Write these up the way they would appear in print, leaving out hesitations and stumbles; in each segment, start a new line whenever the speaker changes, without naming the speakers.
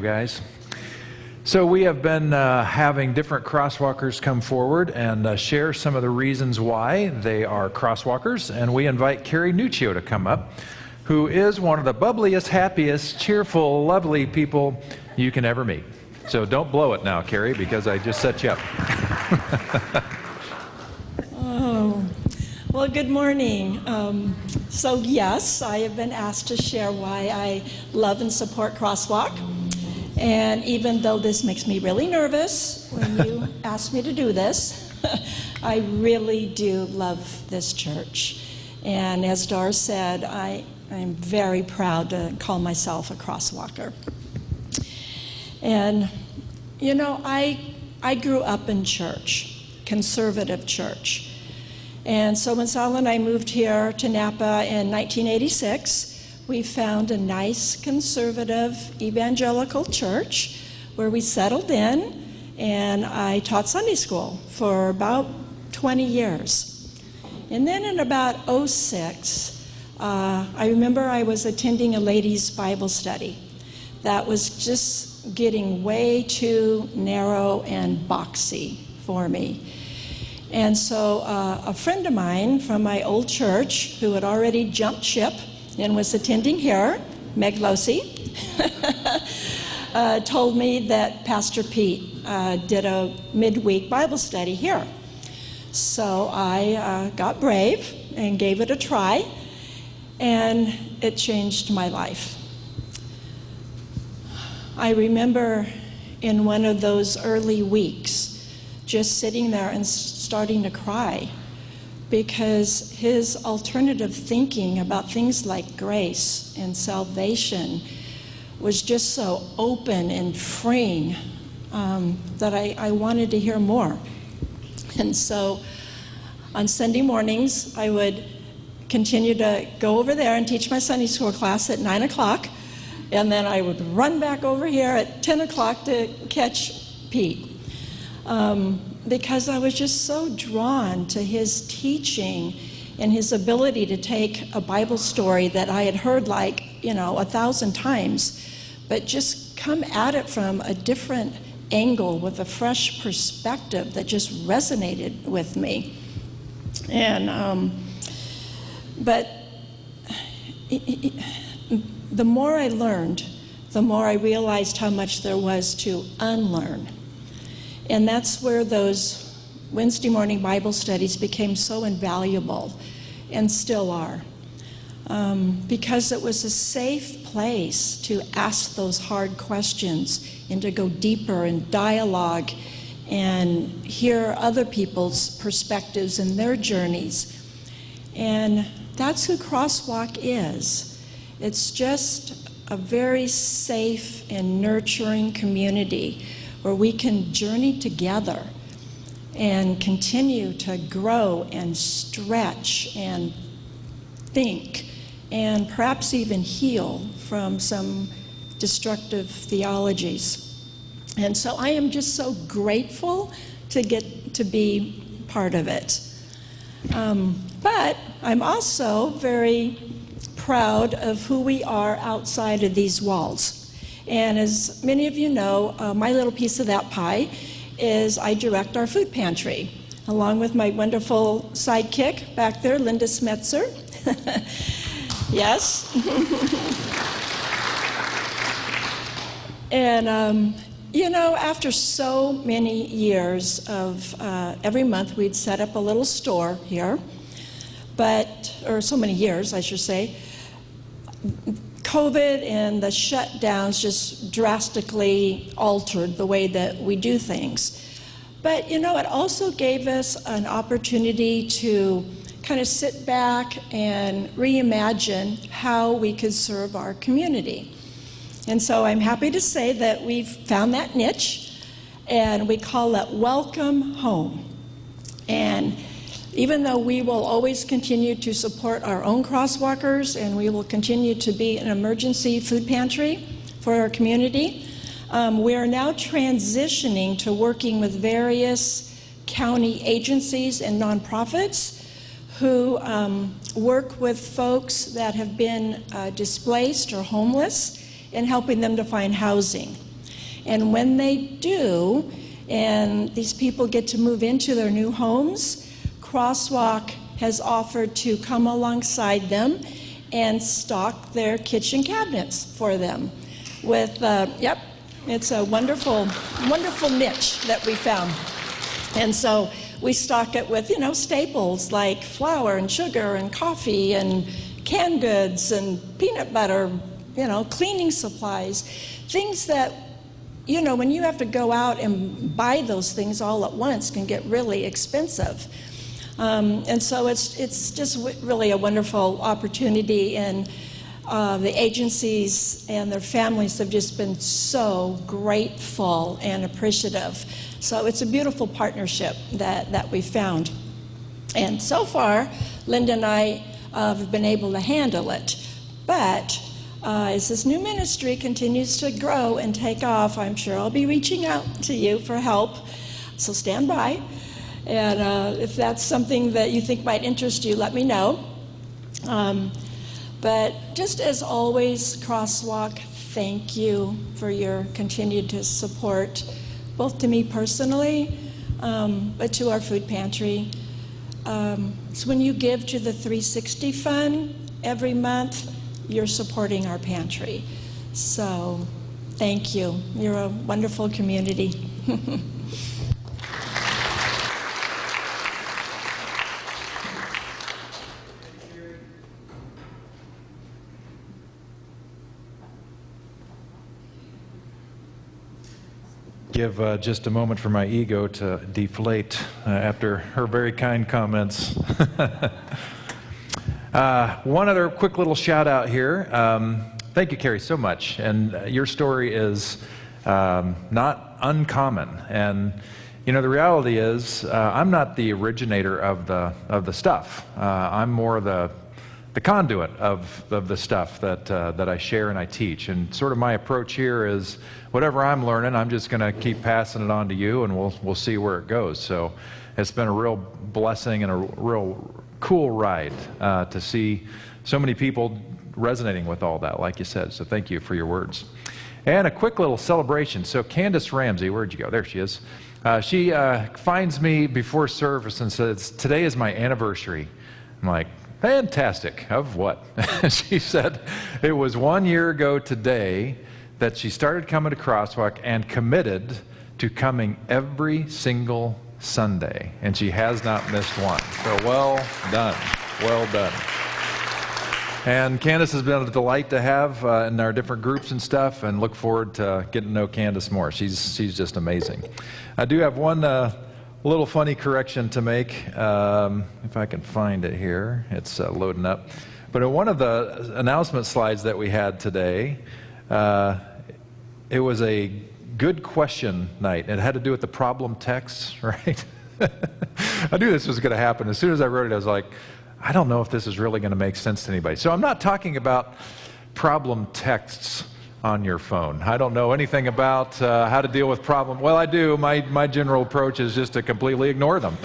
Guys. So we have been having different crosswalkers come forward and share some of the reasons why they are crosswalkers, and we invite Carrie Nuccio to come up, who is one of the bubbliest, happiest, cheerful, lovely people you can ever meet. So don't blow it now, Carrie, because I just set you up.
Well, good morning. So yes, I have been asked to share why I love and support Crosswalk. And even though this makes me really nervous when you asked me to do this, I really do love this church. And as Doris said, I'm very proud to call myself a crosswalker. And, you know, I grew up in church, conservative church. And so when Sal and I moved here to Napa in 1986, we found a nice conservative evangelical church where we settled in, and I taught Sunday school for about 20 years. And then in about '06, I remember I was attending a ladies' Bible study that was just getting way too narrow and boxy for me. And so a friend of mine from my old church who had already jumped ship and was attending here, Meg Losi, told me that Pastor Pete did a midweek Bible study here. So I got brave and gave it a try, and it changed my life. I remember in one of those early weeks just sitting there and starting to cry, because his alternative thinking about things like grace and salvation was just so open and freeing that I wanted to hear more. And so on Sunday mornings, I would continue to go over there and teach my Sunday school class at 9 o'clock, and then I would run back over here at 10 o'clock to catch Pete. Because I was just so drawn to his teaching and his ability to take a Bible story that I had heard 1,000 times, but just come at it from a different angle with a fresh perspective that just resonated with me. And but the more I learned, the more I realized how much there was to unlearn. And that's where those Wednesday morning Bible studies became so invaluable, and still are, because it was a safe place to ask those hard questions and to go deeper in dialogue and hear other people's perspectives and their journeys. And that's who Crosswalk is. It's just a very safe and nurturing community where we can journey together and continue to grow and stretch and think and perhaps even heal from some destructive theologies. And so I am just so grateful to get to be part of it. But I'm also very proud of who we are outside of these walls. And as many of you know, my little piece of that pie is I direct our food pantry, along with my wonderful sidekick back there, Linda Smetzer. Yes. And, you know, after so many years of every month we'd set up a little store here, or so many years, I should say, COVID and the shutdowns just drastically altered the way that we do things. But, you know, it also gave us an opportunity to kind of sit back and reimagine how we could serve our community. And so I'm happy to say that we've found that niche, and we call it Welcome Home. And even though we will always continue to support our own crosswalkers, and we will continue to be an emergency food pantry for our community, we are now transitioning to working with various county agencies and nonprofits who work with folks that have been displaced or homeless in helping them to find housing. And when they do, and these people get to move into their new homes, Crosswalk has offered to come alongside them and stock their kitchen cabinets for them with, it's a wonderful, wonderful niche that we found. And so we stock it with, staples like flour and sugar and coffee and canned goods and peanut butter, cleaning supplies, things that, when you have to go out and buy those things all at once can get really expensive. And so it's just really a wonderful opportunity, and the agencies and their families have just been so grateful and appreciative. So it's a beautiful partnership that we found. And so far, Linda and I have been able to handle it. But as this new ministry continues to grow and take off, I'm sure I'll be reaching out to you for help. So stand by. And if that's something that you think might interest you, let me know. But just as always, Crosswalk, thank you for your continued support, both to me personally, but to our food pantry. So when you give to the 360 Fund every month, you're supporting our pantry. So thank you. You're a wonderful community.
Give just a moment for my ego to deflate after her very kind comments. One other quick little shout out here. Thank you, Carrie, so much. And your story is not uncommon. And the reality is, I'm not the originator of the stuff. I'm more the conduit of the stuff that I share and I teach. And sort of my approach here is, whatever I'm learning, I'm just going to keep passing it on to you, and we'll see where it goes. So it's been a real blessing and a real cool ride to see so many people resonating with all that, like you said. So thank you for your words. And a quick little celebration. So Candace Ramsey, where'd you go? There she is. She finds me before service and says, "Today is my anniversary." I'm like, "Fantastic. Of what?" She said it was 1 year ago today that she started coming to Crosswalk and committed to coming every single Sunday. And she has not missed one. So well done. Well done. And Candace has been a delight to have in our different groups and stuff, and look forward to getting to know Candace more. She's just amazing. I do have one little funny correction to make, if I can find it here. It's loading up. But in one of the announcement slides that we had today, it was a good question night. It had to do with the problem texts, right? I knew this was going to happen. As soon as I wrote it, I was like, I don't know if this is really going to make sense to anybody. So I'm not talking about problem texts on your phone. I don't know anything about how to deal with problems. Well, I do. My general approach is just to completely ignore them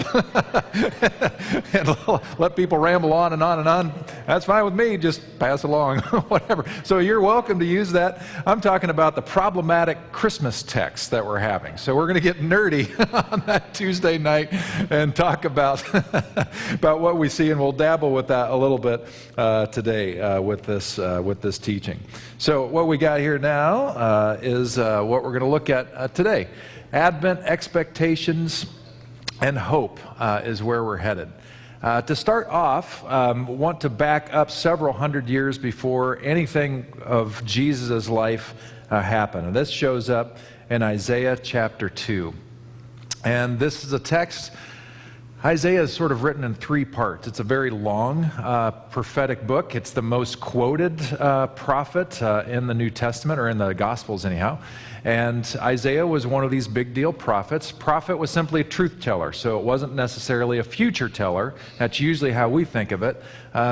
and let people ramble on and on and on. That's fine with me. Just pass along, whatever. So you're welcome to use that. I'm talking about the problematic Christmas text that we're having. So we're going to get nerdy on that Tuesday night and talk about about what we see, and we'll dabble with that a little bit today with this teaching. So what we got here now is what we're going to look at today. Advent expectations and hope is where we're headed. To start off, want to back up several hundred years before anything of Jesus' life happened. And this shows up in Isaiah chapter 2. And this is a text. Isaiah is sort of written in three parts. It's a very long prophetic book. It's the most quoted prophet in the New Testament, or in the Gospels anyhow. And Isaiah was one of these big deal prophets. Prophet was simply a truth teller, so it wasn't necessarily a future teller. That's usually how we think of it.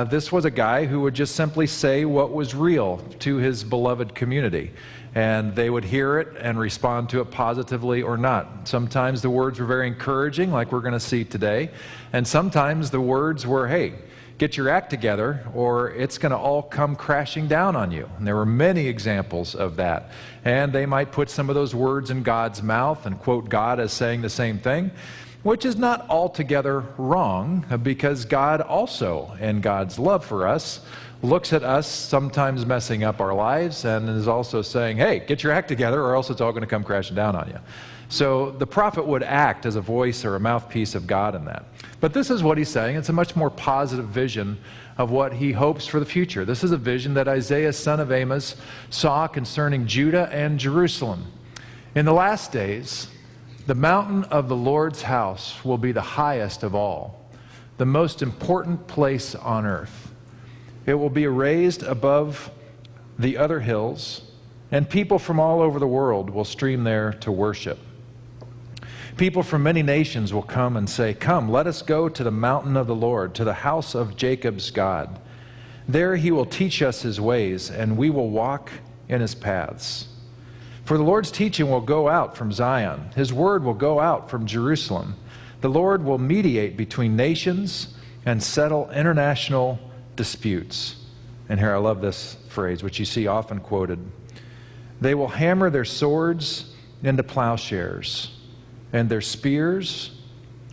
This was a guy who would just simply say what was real to his beloved community. And they would hear it and respond to it positively or not. Sometimes the words were very encouraging, like we're going to see today. And sometimes the words were, hey, get your act together, or it's going to all come crashing down on you. And there were many examples of that. And they might put some of those words in God's mouth and quote God as saying the same thing, which is not altogether wrong, because God also, in God's love for us, looks at us sometimes messing up our lives and is also saying, hey, get your act together or else it's all going to come crashing down on you. So the prophet would act as a voice or a mouthpiece of God in that. But this is what he's saying. It's a much more positive vision of what he hopes for the future. This is a vision that Isaiah, son of Amos, saw concerning Judah and Jerusalem. In the last days, the mountain of the Lord's house will be the highest of all, the most important place on earth. It will be raised above the other hills, and people from all over the world will stream there to worship. People from many nations will come and say, come, let us go to the mountain of the Lord, to the house of Jacob's God. There he will teach us his ways, and we will walk in his paths. For the Lord's teaching will go out from Zion. His word will go out from Jerusalem. The Lord will mediate between nations and settle international disputes. And here I love this phrase, which you see often quoted. They will hammer their swords into plowshares and their spears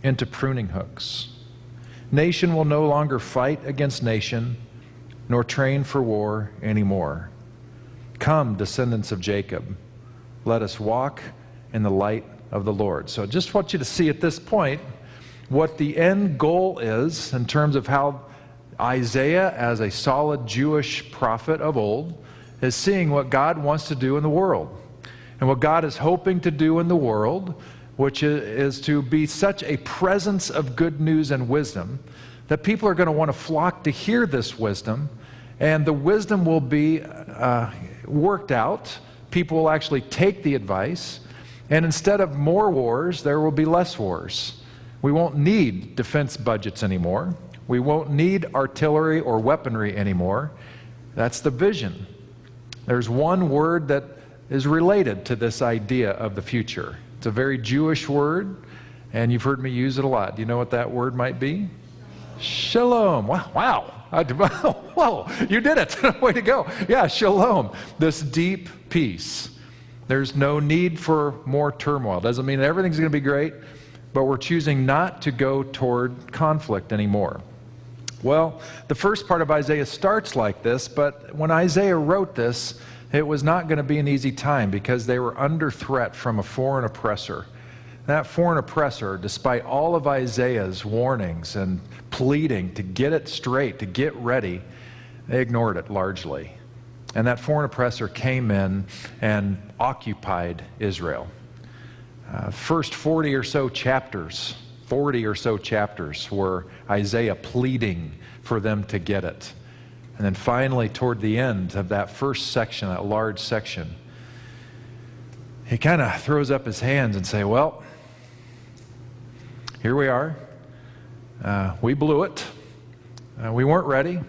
into pruning hooks. Nation will no longer fight against nation, nor train for war anymore. Come, descendants of Jacob, let us walk in the light of the Lord. So I just want you to see at this point what the end goal is in terms of how Isaiah, as a solid Jewish prophet of old, is seeing what God wants to do in the world. And what God is hoping to do in the world, which is to be such a presence of good news and wisdom that people are going to want to flock to hear this wisdom, and the wisdom will be worked out. People will actually take the advice, and instead of more wars, there will be less wars. We won't need defense budgets anymore. We won't need artillery or weaponry anymore. That's the vision. There's one word that is related to this idea of the future. It's a very Jewish word, and you've heard me use it a lot. Do you know what that word might be? Shalom. Wow. Whoa, you did it. Way to go. Yeah, shalom. This deep peace. There's no need for more turmoil. Doesn't mean everything's going to be great, but we're choosing not to go toward conflict anymore. Well, the first part of Isaiah starts like this, but when Isaiah wrote this, it was not going to be an easy time because they were under threat from a foreign oppressor. That foreign oppressor, despite all of Isaiah's warnings and pleading to get it straight, to get ready, they ignored it largely. And that foreign oppressor came in and occupied Israel. First 40 or so chapters were Isaiah pleading for them to get it. And then finally, toward the end of that first section, that large section, he kind of throws up his hands and say, well, here we are. We blew it. We weren't ready.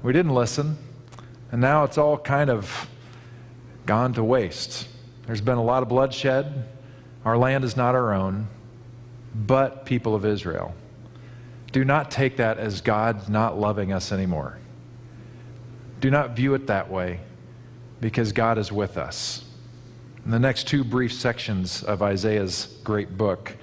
We didn't listen. And now it's all kind of gone to waste. There's been a lot of bloodshed. Our land is not our own. But, people of Israel, do not take that as God not loving us anymore. Do not view it that way, because God is with us. In the next two brief sections of Isaiah's great book,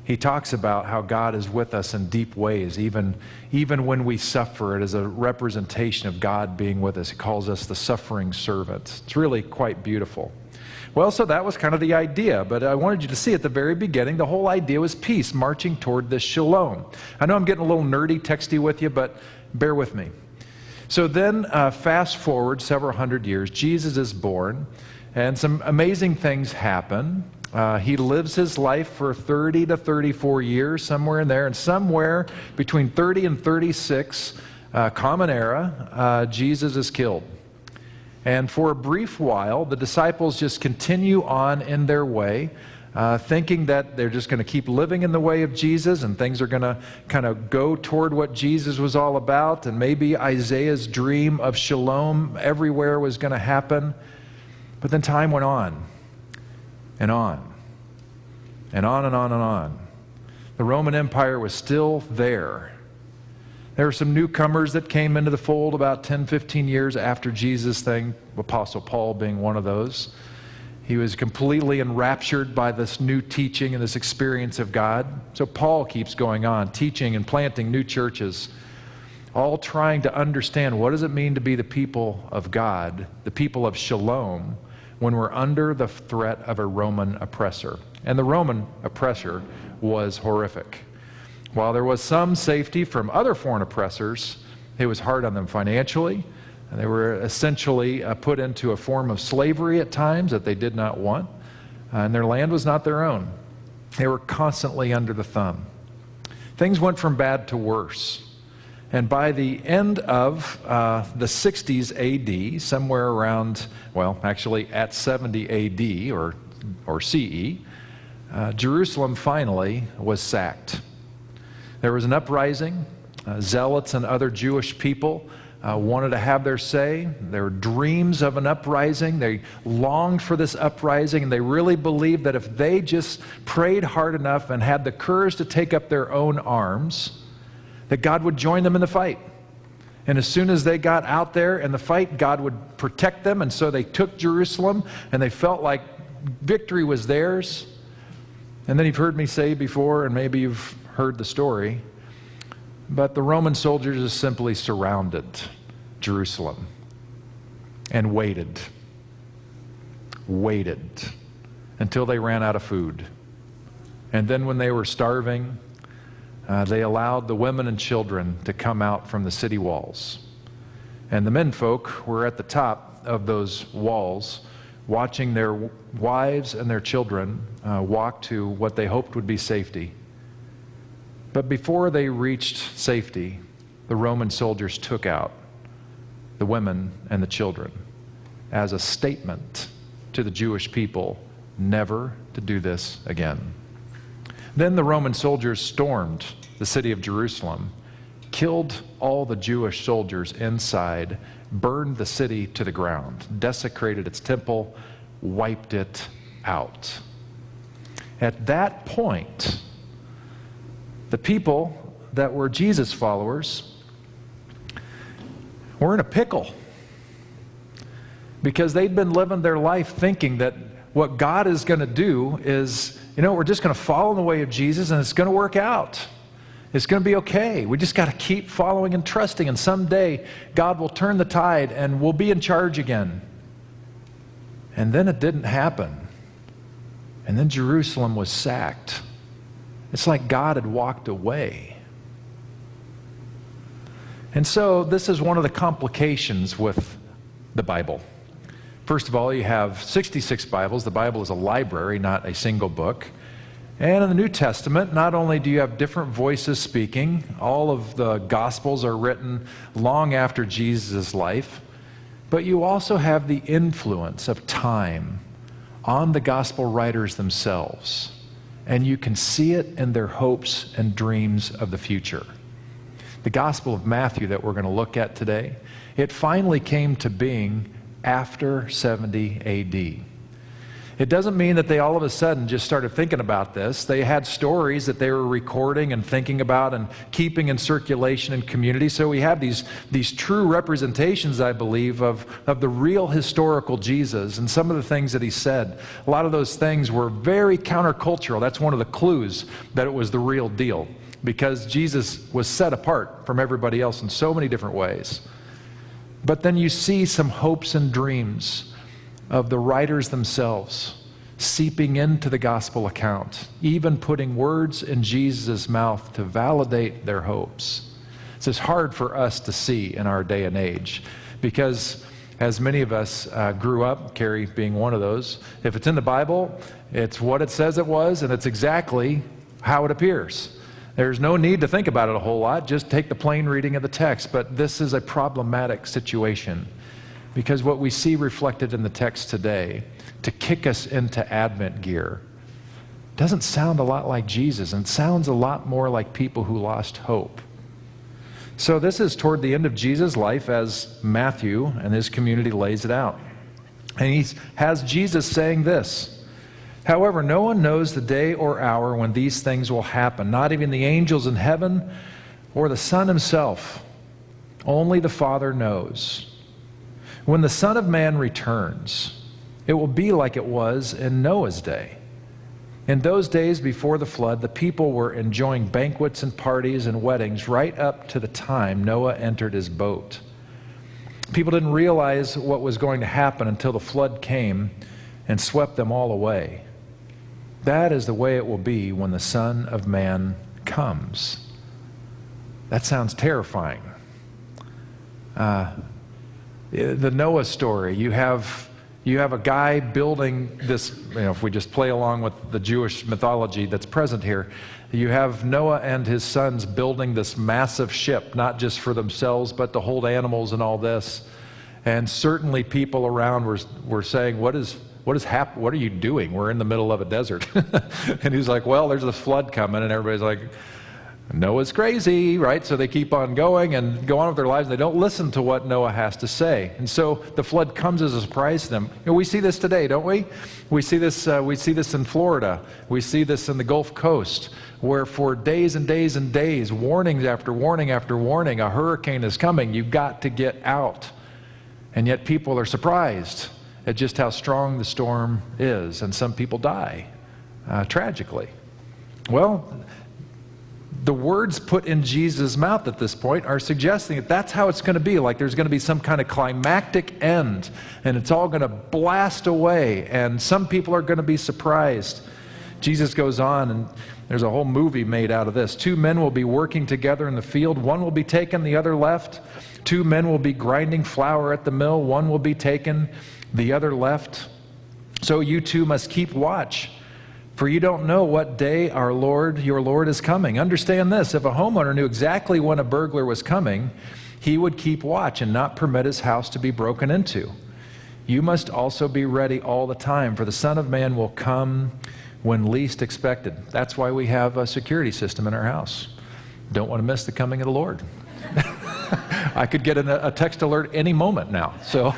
he talks about how God is with us in deep ways, even when we suffer. It is a representation of God being with us. He calls us the suffering servant. It's really quite beautiful. Well, so that was kind of the idea, but I wanted you to see at the very beginning, the whole idea was peace, marching toward this shalom. I know I'm getting a little nerdy, texty with you, but bear with me. So then, fast forward several hundred years, Jesus is born, and some amazing things happen. He lives his life for 30 to 34 years, somewhere in there, and somewhere between 30 and 36, Common Era, Jesus is killed. And for a brief while, the disciples just continue on in their way, thinking that they're just going to keep living in the way of Jesus and things are going to kind of go toward what Jesus was all about, and maybe Isaiah's dream of shalom everywhere was going to happen. But then time went on and on and on and on and on. The Roman Empire was still there. There were some newcomers that came into the fold about 10, 15 years after Jesus' thing, Apostle Paul being one of those. He was completely enraptured by this new teaching and this experience of God. So Paul keeps going on, teaching and planting new churches, all trying to understand what does it mean to be the people of God, the people of shalom, when we're under the threat of a Roman oppressor. And the Roman oppressor was horrific. While there was some safety from other foreign oppressors, it was hard on them financially. And they were essentially put into a form of slavery at times that they did not want. And their land was not their own. They were constantly under the thumb. Things went from bad to worse. And by the end of the 60s AD, somewhere around, well, actually at 70 AD or CE, Jerusalem finally was sacked. There was an uprising. Zealots and other Jewish people wanted to have their say. There were dreams of an uprising. They longed for this uprising, and they really believed that if they just prayed hard enough and had the courage to take up their own arms, that God would join them in the fight. And as soon as they got out there in the fight, God would protect them. And so they took Jerusalem, and they felt like victory was theirs. And then you've heard me say before, and maybe you've heard the story, but the Roman soldiers just simply surrounded Jerusalem and waited until they ran out of food. And then when they were starving, they allowed the women and children to come out from the city walls. And the menfolk were at the top of those walls, watching their wives and their children walk to what they hoped would be safety. But before they reached safety, the Roman soldiers took out the women and the children as a statement to the Jewish people never to do this again. Then the Roman soldiers stormed the city of Jerusalem, killed all the Jewish soldiers inside, burned the city to the ground, desecrated its temple, wiped it out. At that point, the people that were Jesus followers were in a pickle because they'd been living their life thinking that what God is going to do is, we're just going to follow in the way of Jesus and it's going to work out. It's going to be okay. We just got to keep following and trusting, and someday God will turn the tide and we'll be in charge again. And then it didn't happen. And then Jerusalem was sacked. It's like God had walked away. And so this is one of the complications with the Bible. First of all, you have 66 Bibles. The Bible is a library, not a single book. And in the New Testament, not only do you have different voices speaking, all of the Gospels are written long after Jesus' life, but you also have the influence of time on the Gospel writers themselves. And you can see it in their hopes and dreams of the future. The Gospel of Matthew that we're going to look at today, it finally came to being after 70 AD. It doesn't mean that they all of a sudden just started thinking about this. They had stories that they were recording and thinking about and keeping in circulation in community. So we have these true representations, I believe, of the real historical Jesus and some of the things that he said. A lot of those things were very countercultural. That's one of the clues that it was the real deal, because Jesus was set apart from everybody else in so many different ways. But then you see some hopes and dreams of the writers themselves seeping into the gospel account, even putting words in Jesus' mouth to validate their hopes. This is hard for us to see in our day and age because as many of us grew up, Carrie being one of those, if it's in the Bible, it's what it says it was and it's exactly how it appears. There's no need to think about it a whole lot, just take the plain reading of the text. But this is a problematic situation, because what we see reflected in the text today, to kick us into Advent gear, doesn't sound a lot like Jesus, and sounds a lot more like people who lost hope. So this is toward the end of Jesus' life as Matthew and his community lays it out. And he has Jesus saying this: "However, no one knows the day or hour when these things will happen, not even the angels in heaven or the Son himself. Only the Father knows. When the Son of Man returns, it will be like it was in Noah's day. In those days before the flood, the people were enjoying banquets and parties and weddings right up to the time Noah entered his boat. People didn't realize what was going to happen until the flood came and swept them all away. That is the way it will be when the Son of Man comes. That sounds terrifying. The Noah story, you have a guy building this, if we just play along with the Jewish mythology that's present here, you have Noah and his sons building this massive ship, not just for themselves, but to hold animals and all this. And certainly people around were saying, what is happening? What are you doing? We're in the middle of a desert. And he's like, well, there's this flood coming. And everybody's like, Noah's crazy, right? So they keep on going and go on with their lives. They don't listen to what Noah has to say. And so the flood comes as a surprise to them. We see this today, don't we? We see this in Florida. We see this in the Gulf Coast, where for days and days and days, warnings after warning after warning, a hurricane is coming. You've got to get out. And yet people are surprised at just how strong the storm is. And some people die, tragically. Well, the words put in Jesus' mouth at this point are suggesting that that's how it's going to be. Like there's going to be some kind of climactic end, and it's all going to blast away, and some people are going to be surprised. Jesus goes on, and there's a whole movie made out of this. 2 men will be working together in the field. One will be taken, the other left. 2 men will be grinding flour at the mill. One will be taken, the other left. So you too must keep watch. For you don't know what day your Lord is coming. Understand this, if a homeowner knew exactly when a burglar was coming, he would keep watch and not permit his house to be broken into. You must also be ready all the time, for the Son of Man will come when least expected. That's why we have a security system in our house. Don't want to miss the coming of the Lord. I could get a text alert any moment now. So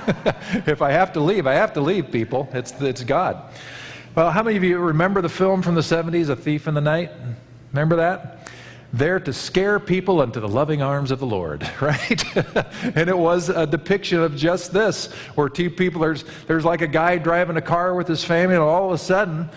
if I have to leave, people. It's God. Well, how many of you remember the film from the 70s, A Thief in the Night? Remember that? There to scare people into the loving arms of the Lord, right? And it was a depiction of just this, where 2 people, there's like a guy driving a car with his family, and all of a sudden,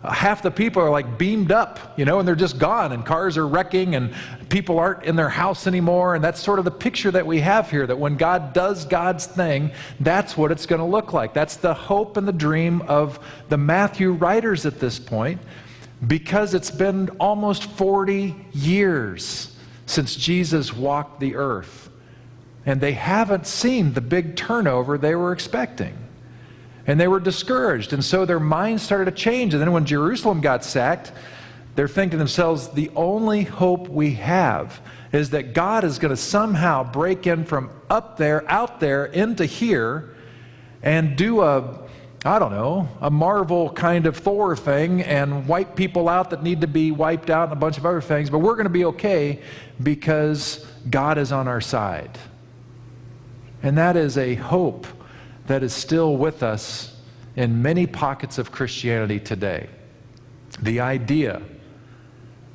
half the people are like beamed up, and they're just gone, and cars are wrecking, and people aren't in their house anymore. And that's sort of the picture that we have here, that when God does God's thing, that's what it's going to look like. That's the hope and the dream of the Matthew writers at this point, because it's been almost 40 years since Jesus walked the earth, and they haven't seen the big turnover they were expecting. And they were discouraged, and so their minds started to change. And then when Jerusalem got sacked, they're thinking to themselves, the only hope we have is that God is going to somehow break in from up there, out there, into here, and do a Marvel kind of Thor thing and wipe people out that need to be wiped out and a bunch of other things. But we're going to be okay because God is on our side. And that is a hope that is still with us in many pockets of Christianity today. The idea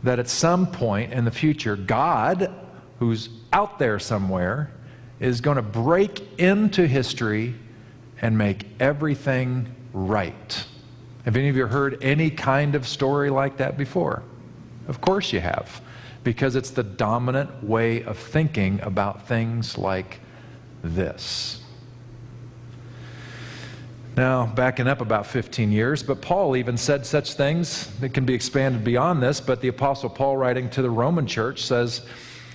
that at some point in the future, God, who's out there somewhere, is going to break into history and make everything right. Have any of you heard any kind of story like that before? Of course you have, because it's the dominant way of thinking about things like this. Now, backing up about 15 years, but Paul even said such things that can be expanded beyond this, but the Apostle Paul, writing to the Roman church, says,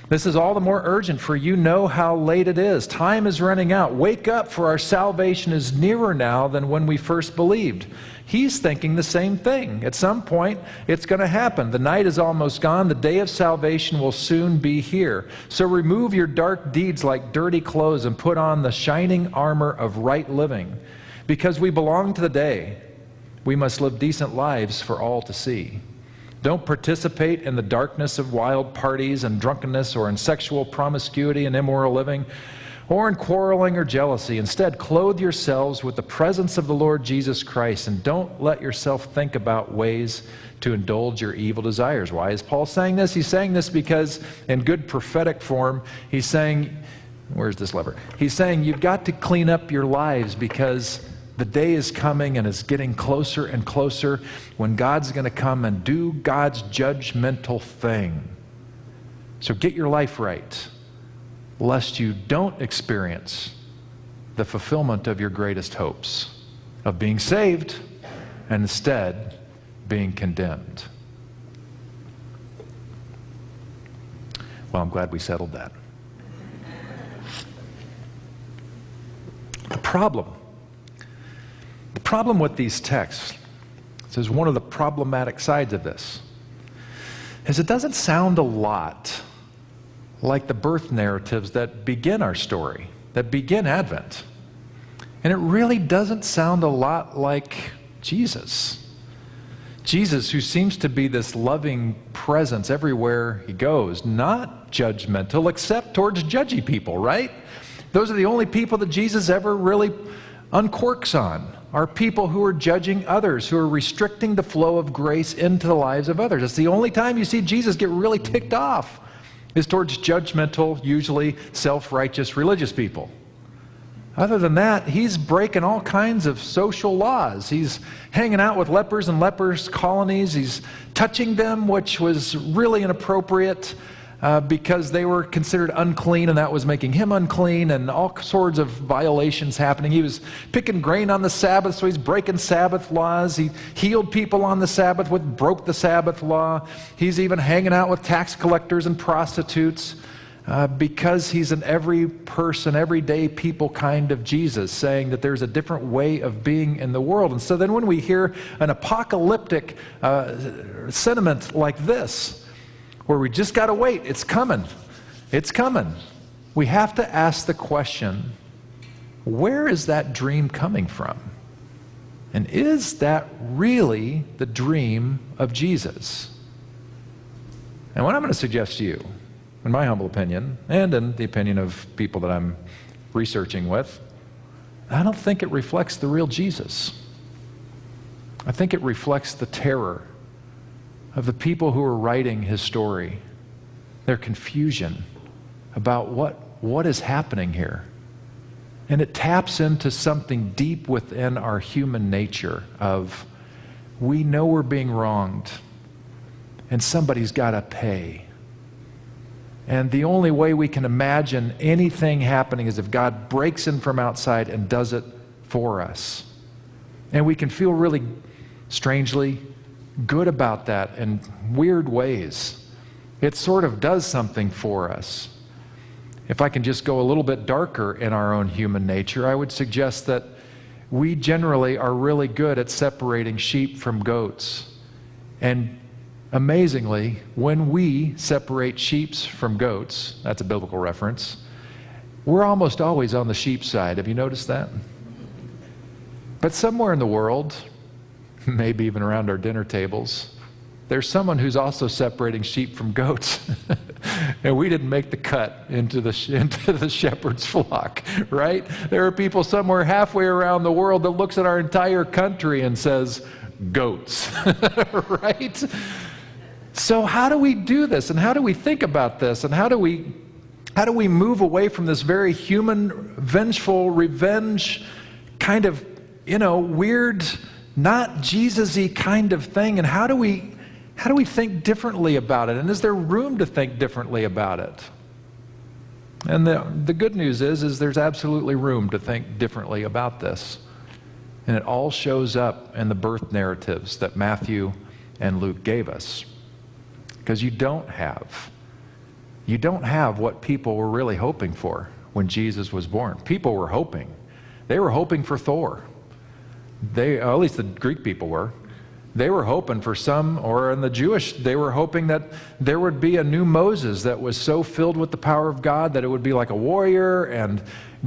"This is all the more urgent, for you know how late it is. Time is running out. Wake up, for our salvation is nearer now than when we first believed." He's thinking the same thing. At some point, it's going to happen. The night is almost gone. The day of salvation will soon be here. So remove your dark deeds like dirty clothes and put on the shining armor of right living. Because we belong to the day, we must live decent lives for all to see. Don't participate in the darkness of wild parties and drunkenness, or in sexual promiscuity and immoral living, or in quarreling or jealousy. Instead, clothe yourselves with the presence of the Lord Jesus Christ, and don't let yourself think about ways to indulge your evil desires. Why is Paul saying this? He's saying this because in good prophetic form, he's saying, where's this lever? He's saying you've got to clean up your lives, because the day is coming and it's getting closer and closer when God's going to come and do God's judgmental thing. So get your life right, lest you don't experience the fulfillment of your greatest hopes of being saved and instead being condemned. Well, I'm glad we settled that. The problem with these texts, this is one of the problematic sides of this, is it doesn't sound a lot like the birth narratives that begin our story, that begin Advent. And it really doesn't sound a lot like Jesus. Jesus, who seems to be this loving presence everywhere he goes, not judgmental except towards judgy people, right? Those are the only people that Jesus ever really uncorks on, are people who are judging others, who are restricting the flow of grace into the lives of others. It's the only time you see Jesus get really ticked off, is towards judgmental, usually self-righteous religious people. Other than that, he's breaking all kinds of social laws. He's hanging out with lepers and lepers' colonies. He's touching them, which was really inappropriate because they were considered unclean, and that was making him unclean, and all sorts of violations happening. He was picking grain on the Sabbath, so he's breaking Sabbath laws. He healed people on the Sabbath, broke the Sabbath law. He's even hanging out with tax collectors and prostitutes. Because he's an every person, everyday people kind of Jesus, saying that there's a different way of being in the world. And so then when we hear an apocalyptic sentiment like this, where we just got to wait, it's coming, we have to ask the question, where is that dream coming from? And is that really the dream of Jesus? And what I'm going to suggest to you, in my humble opinion, and in the opinion of people that I'm researching with, I don't think it reflects the real Jesus. I think it reflects the terror of the people who are writing his story, their confusion about what is happening here. And it taps into something deep within our human nature of, we know we're being wronged, and somebody's got to pay. And the only way we can imagine anything happening is if God breaks in from outside and does it for us. And we can feel really strangely good about that in weird ways. It sort of does something for us. If I can just go a little bit darker in our own human nature, I would suggest that we generally are really good at separating sheep from goats. And amazingly, when we separate sheep from goats, that's a biblical reference, we're almost always on the sheep side. Have you noticed that? But somewhere in the world, maybe even around our dinner tables, there's someone who's also separating sheep from goats. And we didn't make the cut into the shepherd's flock, right? There are people somewhere halfway around the world that looks at our entire country and says, goats, right? So how do we do this, and how do we think about this, and how do we move away from this very human, vengeful, revenge kind of, weird, not Jesus-y kind of thing, and how do we think differently about it, and is there room to think differently about it? And the good news is there's absolutely room to think differently about this, and it all shows up in the birth narratives that Matthew and Luke gave us. Because you don't have what people were really hoping for when Jesus was born. People were hoping. They were hoping for Thor. At least the Greek people were. They were hoping for or in the Jewish, they were hoping that there would be a new Moses that was so filled with the power of God that it would be like a warrior and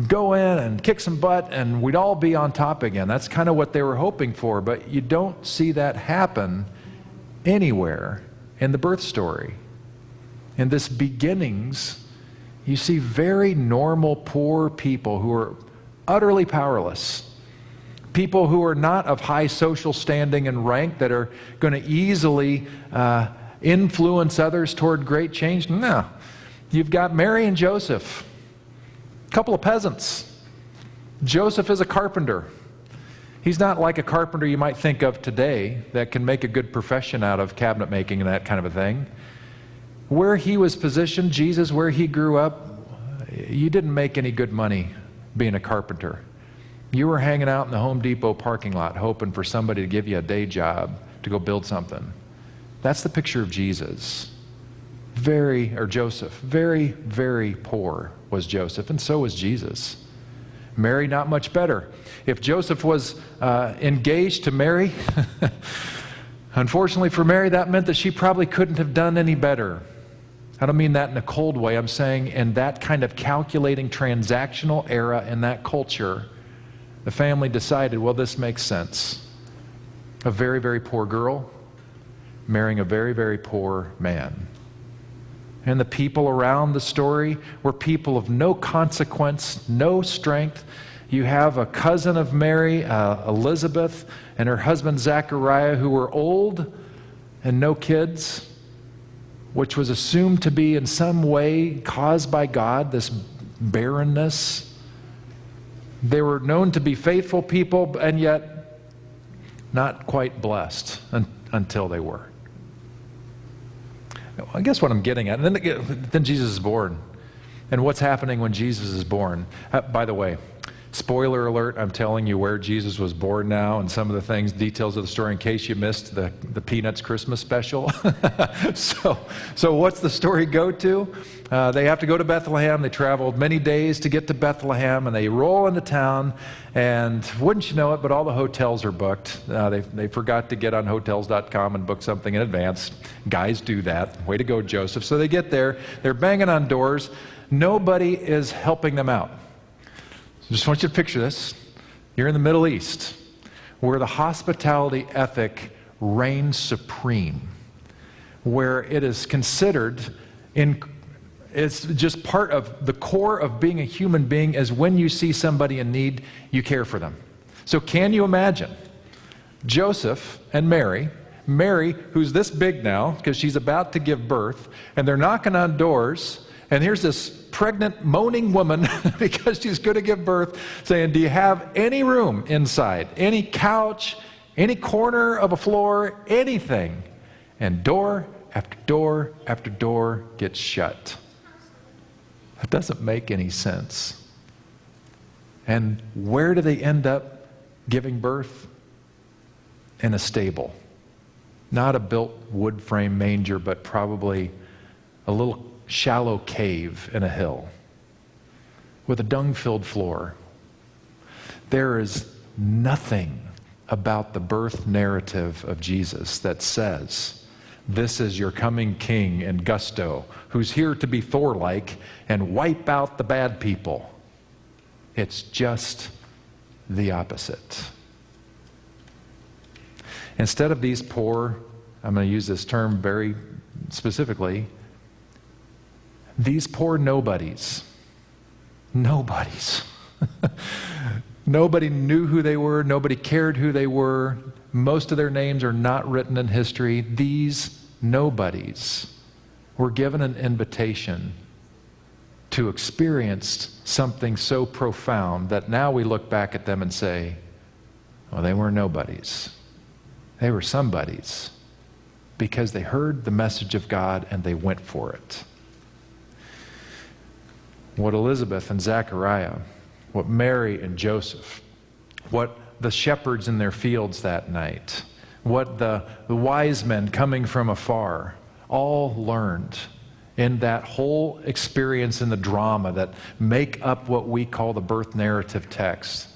go in and kick some butt and we'd all be on top again. That's kind of what they were hoping for, but you don't see that happen anywhere in the birth story. In this beginnings, you see very normal, poor people who are utterly powerless. People who are not of high social standing and rank that are going to easily influence others toward great change. No. You've got Mary and Joseph, a couple of peasants. Joseph is a carpenter. He's not like a carpenter you might think of today that can make a good profession out of cabinet making and that kind of a thing. Where he was positioned, Jesus, where he grew up, you didn't make any good money being a carpenter. You were hanging out in the Home Depot parking lot hoping for somebody to give you a day job to go build something. That's the picture of Jesus. Joseph. Very, very poor was Joseph, and so was Jesus. Mary, not much better. If Joseph was engaged to Mary, unfortunately for Mary, that meant that she probably couldn't have done any better. I don't mean that in a cold way. I'm saying in that kind of calculating transactional era in that culture, the family decided, well, this makes sense. A very, very poor girl marrying a very, very poor man. And the people around the story were people of no consequence, no strength. You have a cousin of Mary, Elizabeth, and her husband Zachariah, who were old and no kids, which was assumed to be in some way caused by God, this barrenness. They were known to be faithful people, and yet not quite blessed until they were. I guess what I'm getting at, and then Jesus is born. And what's happening when Jesus is born? By the way, spoiler alert, I'm telling you where Jesus was born now and some of the things, details of the story in case you missed the Peanuts Christmas special. So what's the story go to? They have to go to Bethlehem. They traveled many days to get to Bethlehem, and they roll into town, and wouldn't you know it, but all the hotels are booked. They forgot to get on Hotels.com and book something in advance. Guys do that. Way to go, Joseph. So they get there. They're banging on doors. Nobody is helping them out. So just want you to picture this. You're in the Middle East, where the hospitality ethic reigns supreme, where it is considered it's just part of the core of being a human being is when you see somebody in need, you care for them. So can you imagine Joseph and Mary, who's this big now because she's about to give birth, and they're knocking on doors, and here's this pregnant, moaning woman because she's going to give birth, saying, do you have any room inside? Any couch, any corner of a floor, anything? And door after door after door gets shut. That doesn't make any sense. And where do they end up giving birth? In a stable. Not a built wood frame manger, but probably a little shallow cave in a hill with a dung-filled floor. There is nothing about the birth narrative of Jesus that says, this is your coming king in gusto, who's here to be Thor-like and wipe out the bad people. It's just the opposite. Instead of these poor, I'm going to use this term very specifically, these poor nobodies. Nobody knew who they were. Nobody cared who they were. Most of their names are not written in history. These nobodies were given an invitation to experience something so profound that now we look back at them and say, well, they were nobodies. They were somebodies because they heard the message of God and they went for it. What Elizabeth and Zachariah, what Mary and Joseph, what the shepherds in their fields that night, what the wise men coming from afar all learned in that whole experience in the drama that make up what we call the birth narrative text.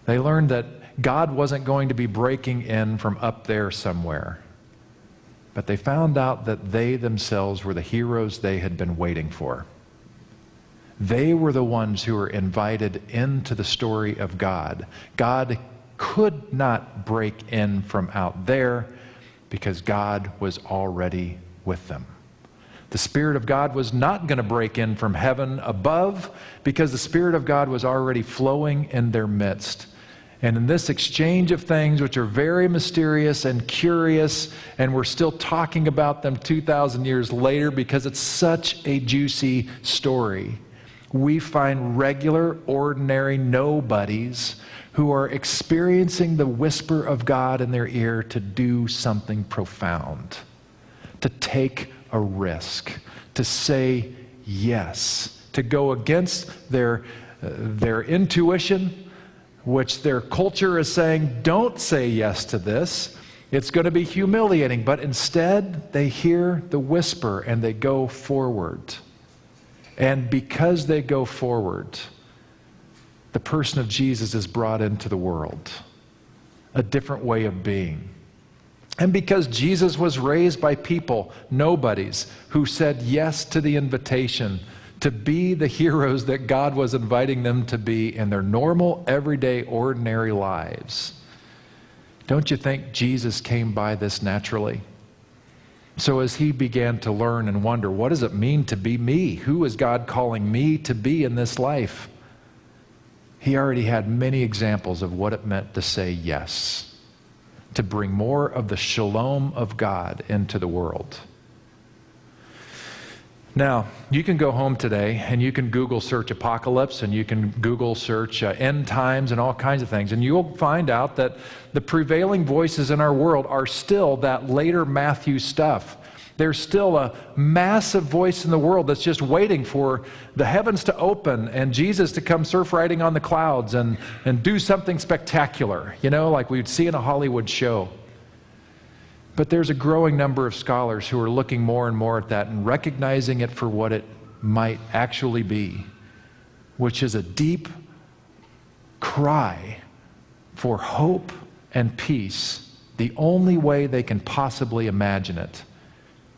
They learned that God wasn't going to be breaking in from up there somewhere, but they found out that they themselves were the heroes they had been waiting for. They were the ones who were invited into the story of God. God could not break in from out there because God was already with them. The Spirit of God was not going to break in from heaven above because the Spirit of God was already flowing in their midst. And in this exchange of things, which are very mysterious and curious, and we're still talking about them 2,000 years later because it's such a juicy story, we find regular, ordinary nobodies who are experiencing the whisper of God in their ear to do something profound, to take a risk, to say yes, to go against their intuition, which their culture is saying, don't say yes to this. It's going to be humiliating. But instead, they hear the whisper and they go forward. And because they go forward, the person of Jesus is brought into the world, a different way of being. And because Jesus was raised by people, nobodies, who said yes to the invitation to be the heroes that God was inviting them to be in their normal, everyday, ordinary lives. Don't you think Jesus came by this naturally? So as he began to learn and wonder, what does it mean to be me? Who is God calling me to be in this life? He already had many examples of what it meant to say yes, to bring more of the shalom of God into the world. Now, you can go home today and you can Google search apocalypse and you can Google search end times and all kinds of things, and you'll find out that the prevailing voices in our world are still that later Matthew stuff. There's still a massive voice in the world that's just waiting for the heavens to open and Jesus to come surf riding on the clouds and do something spectacular, like we'd see in a Hollywood show. But there's a growing number of scholars who are looking more and more at that and recognizing it for what it might actually be, which is a deep cry for hope and peace, the only way they can possibly imagine it,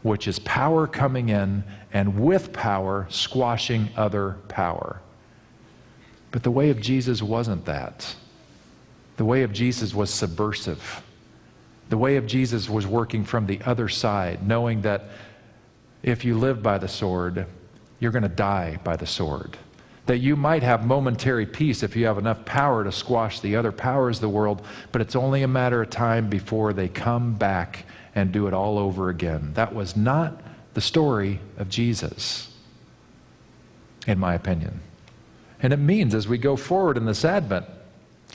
which is power coming in and with power squashing other power. But the way of Jesus wasn't that. The way of Jesus was subversive. The way of Jesus was working from the other side, knowing that if you live by the sword, you're going to die by the sword. That you might have momentary peace if you have enough power to squash the other powers of the world, but it's only a matter of time before they come back and do it all over again. That was not the story of Jesus, in my opinion. And it means as we go forward in this Advent,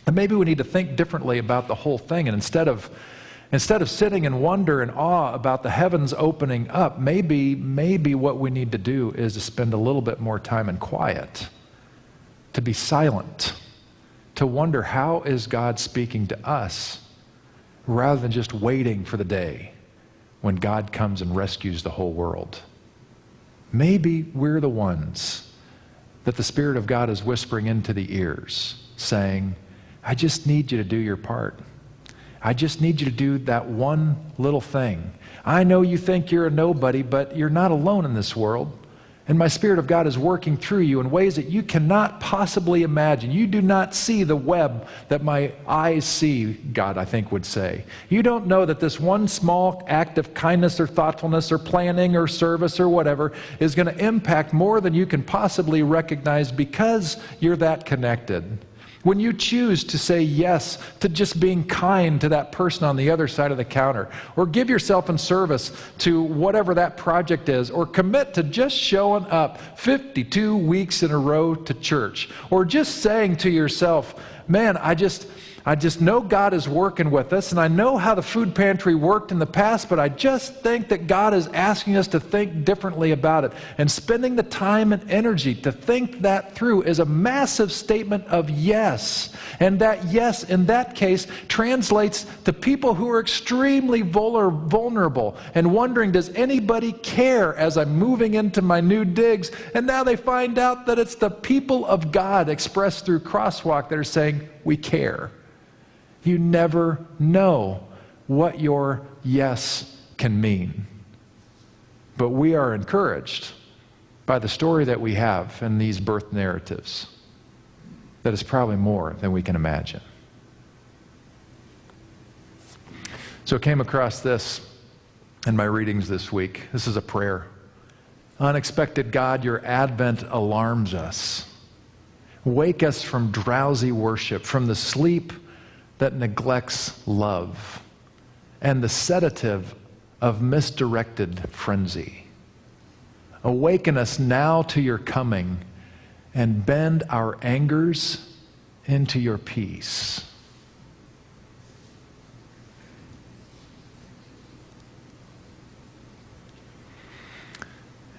and maybe we need to think differently about the whole thing, and instead of sitting in wonder and awe about the heavens opening up, maybe what we need to do is to spend a little bit more time in quiet, to be silent, to wonder how is God speaking to us, rather than just waiting for the day when God comes and rescues the whole world. Maybe we're the ones that the Spirit of God is whispering into the ears, saying, I just need you to do your part. I just need you to do that one little thing. I know you think you're a nobody, but you're not alone in this world. And my Spirit of God is working through you in ways that you cannot possibly imagine. You do not see the web that my eyes see, God, I think would say. You don't know that this one small act of kindness or thoughtfulness or planning or service or whatever is going to impact more than you can possibly recognize because you're that connected. When you choose to say yes to just being kind to that person on the other side of the counter, or give yourself in service to whatever that project is, or commit to just showing up 52 weeks in a row to church, or just saying to yourself, man, I just know God is working with us, and I know how the food pantry worked in the past, but I just think that God is asking us to think differently about it. And spending the time and energy to think that through is a massive statement of yes. And that yes, in that case, translates to people who are extremely vulnerable and wondering, does anybody care as I'm moving into my new digs? And now they find out that it's the people of God expressed through Crosswalk that are saying, we care. You never know what your yes can mean. But we are encouraged by the story that we have in these birth narratives that is probably more than we can imagine. So I came across this in my readings this week. This is a prayer Unexpected God, your advent alarms us. Wake us from drowsy worship, from the sleep that neglects love, and the sedative of misdirected frenzy. Awaken us now to your coming, and bend our angers into your peace.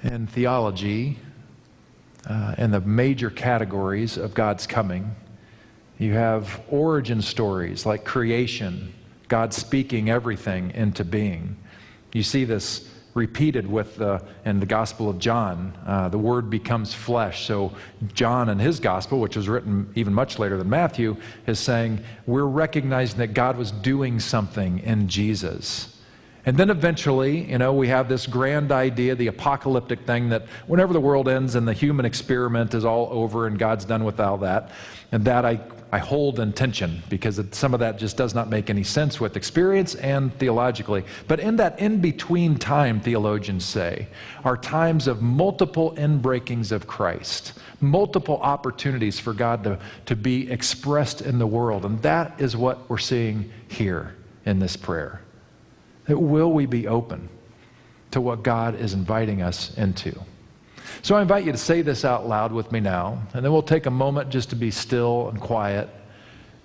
In theology, in the major categories of God's coming, you have origin stories like creation, God speaking everything into being. You see this repeated in the Gospel of John. The Word becomes flesh. So John in his Gospel, which was written even much later than Matthew, is saying we're recognizing that God was doing something in Jesus. And then eventually, we have this grand idea, the apocalyptic thing, that whenever the world ends and the human experiment is all over and God's done with all that, and that I hold in tension, because some of that just does not make any sense with experience and theologically. But in that in-between time, theologians say, are times of multiple inbreakings of Christ, multiple opportunities for God to be expressed in the world. And that is what we're seeing here in this prayer. That will we be open to what God is inviting us into? So I invite you to say this out loud with me now, and then we'll take a moment just to be still and quiet,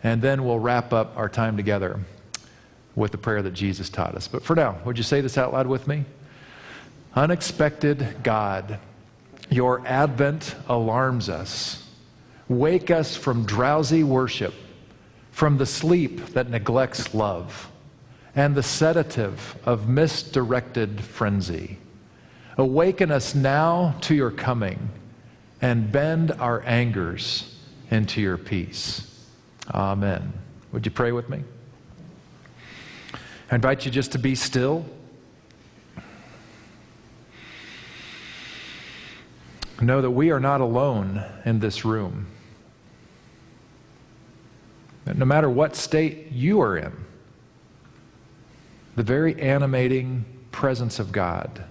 and then we'll wrap up our time together with the prayer that Jesus taught us. But for now, would you say this out loud with me? Unexpected God, your advent alarms us. Wake us from drowsy worship, from the sleep that neglects love, and the sedative of misdirected frenzy. Awaken us now to your coming, and bend our angers into your peace. Amen. Would you pray with me? I invite you just to be still. Know that we are not alone in this room. That no matter what state you are in, the very animating presence of God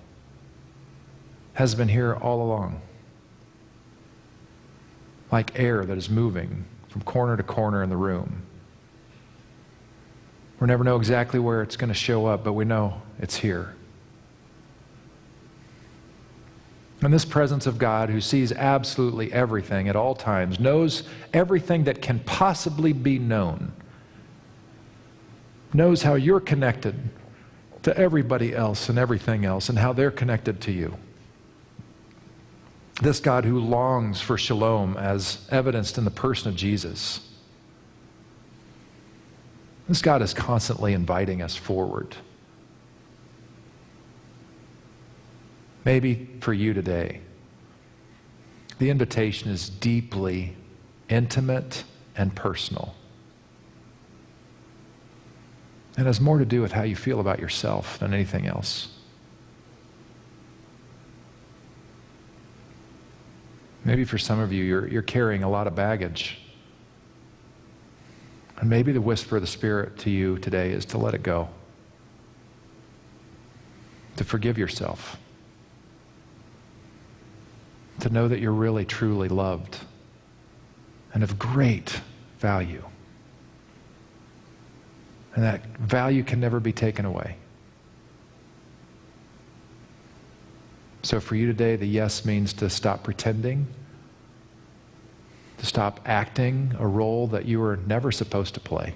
has been here all along, like air that is moving from corner to corner in the room. We'll never know exactly where it's going to show up, but we know it's here. And this presence of God, who sees absolutely everything at all times, knows everything that can possibly be known, knows how you're connected to everybody else and everything else, and how they're connected to you. This God who longs for shalom as evidenced in the person of Jesus. This God is constantly inviting us forward. Maybe for you today, the invitation is deeply intimate and personal. And has more to do with how you feel about yourself than anything else. Maybe for some of you, you're carrying a lot of baggage. And maybe the whisper of the Spirit to you today is to let it go. To forgive yourself. To know that you're really, truly loved and of great value. And that value can never be taken away. So for you today, the yes means to stop pretending, to stop acting a role that you were never supposed to play,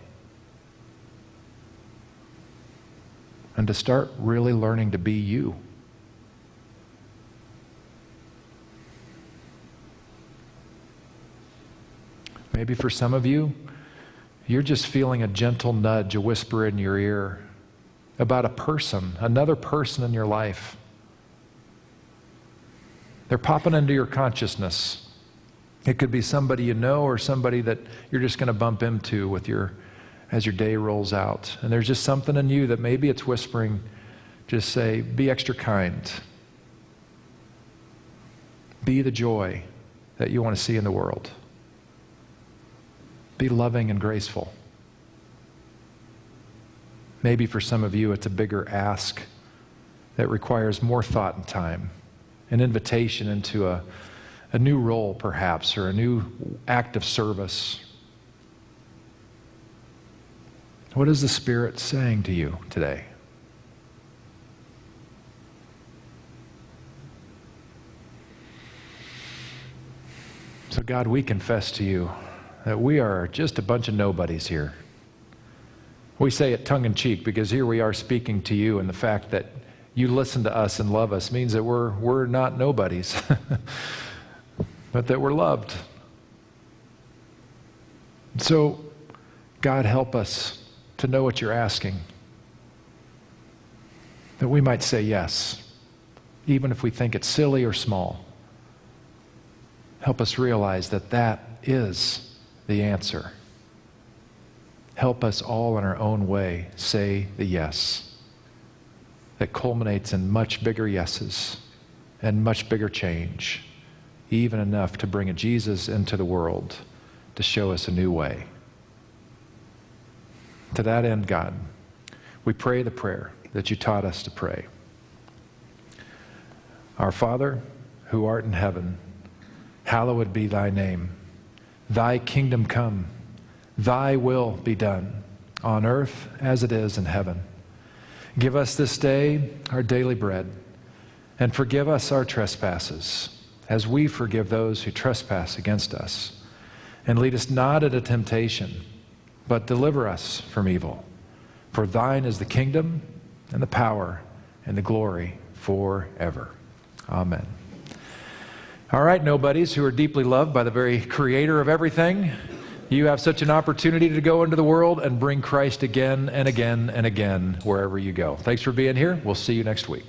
and to start really learning to be you. Maybe for some of you, you're just feeling a gentle nudge, a whisper in your ear about a person, another person in your life. They're popping into your consciousness. It could be somebody you know or somebody that you're just going to bump into as your day rolls out. And there's just something in you that maybe it's whispering, just say, be extra kind. Be the joy that you want to see in the world. Be loving and graceful. Maybe for some of you, it's a bigger ask that requires more thought and time. an invitation into a new role perhaps, or a new act of service. What is the Spirit saying to you today? So God, we confess to you that we are just a bunch of nobodies here. We say it tongue-in-cheek because here we are speaking to you, and the fact that you listen to us and love us means that we're not nobodies, but that we're loved. So, God, help us to know what you're asking, that we might say yes, even if we think it's silly or small. Help us realize that that is the answer. Help us all in our own way say the yes that culminates in much bigger yeses and much bigger change, even enough to bring a Jesus into the world to show us a new way. To that end, God, we pray the prayer that you taught us to pray. Our Father, who art in heaven, hallowed be thy name. Thy kingdom come. Thy will be done, on earth as it is in heaven. Give us this day our daily bread, and forgive us our trespasses, as we forgive those who trespass against us. And lead us not into temptation, but deliver us from evil. For thine is the kingdom, and the power, and the glory forever. Amen. All right, nobodies who are deeply loved by the very creator of everything, you have such an opportunity to go into the world and bring Christ again and again and again wherever you go. Thanks for being here. We'll see you next week.